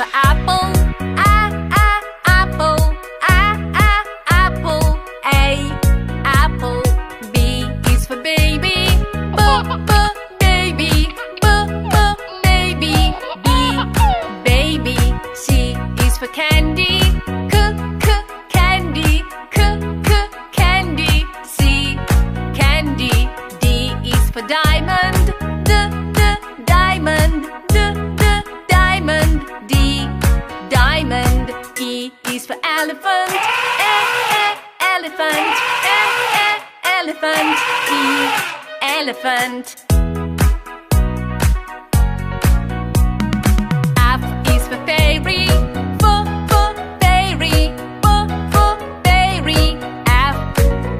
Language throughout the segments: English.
for apple. Apple. Apple. A, apple. B is for baby. Baby. Baby. B, baby. C is for candy. Candy. Candy. C, candy. D is for diamond. Diamond. Diamond. D, diamond. E is for elephant. Elephant. Elephant. E, elephant. F is for fairy. Fairy. Fairy. F,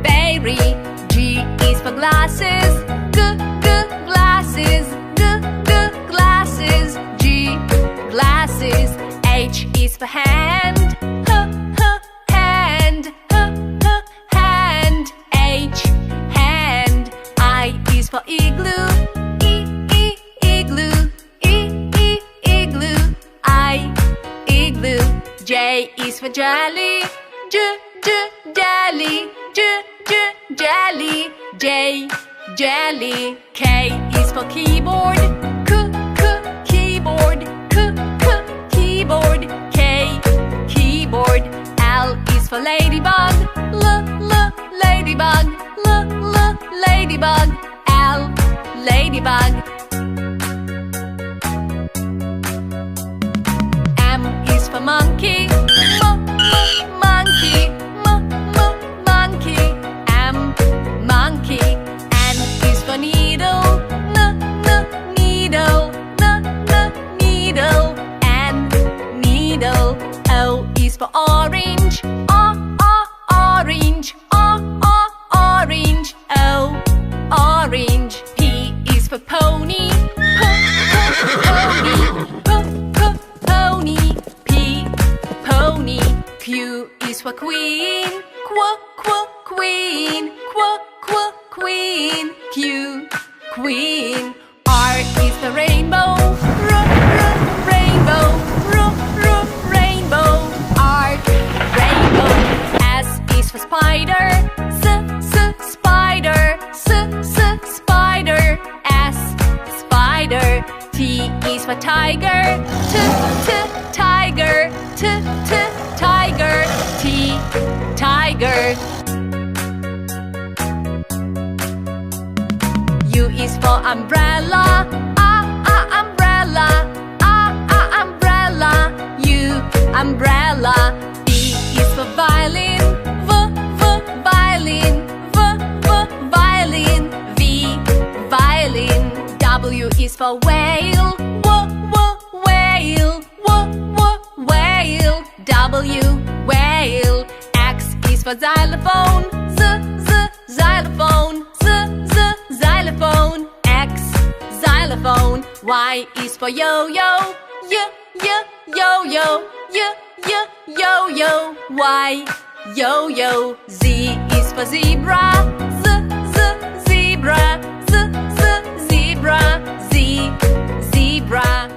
fairy. G is for glasses. Glasses. Glasses. G, glasses. H is for hand. Hand. Hand. H, hand. I is for igloo. Igloo. Igloo. I, igloo. J is for jelly. Jelly. Jelly. J, jelly. K is for keyboard. Keyboard. Keyboard. K, keyboard. L is for ladybug. Ladybug. Ladybug. L, ladybug. M is for monkey. Monkey. Monkey. M, monkey. N is for needle. Needle. Needle. N, needle. O is for orange. Orange. Orange. O, orange. P is for pony. Pony. P, pony. Q is for queen. Queen. Queen. Q, queen. R is the rainbow. Rainbow. Rainbow. R, rainbow. S is for spider. Spider. Spider. S, spider. T is for tiger. Tiger. Tiger. T, tiger. U is for umbrella. Umbrella. Umbrella. U, umbrella. V is for violin. Violin. Violin. V, violin. W is for whale. Whale. Whale. W, whale. X is for xylophone. Xylophone. Xylophone. X, xylophone. Y is for yo-yo. Yo-yo. Yo-yo. Y, yo-yo. Z is for zebra. Zebra. Zebra. Z, zebra.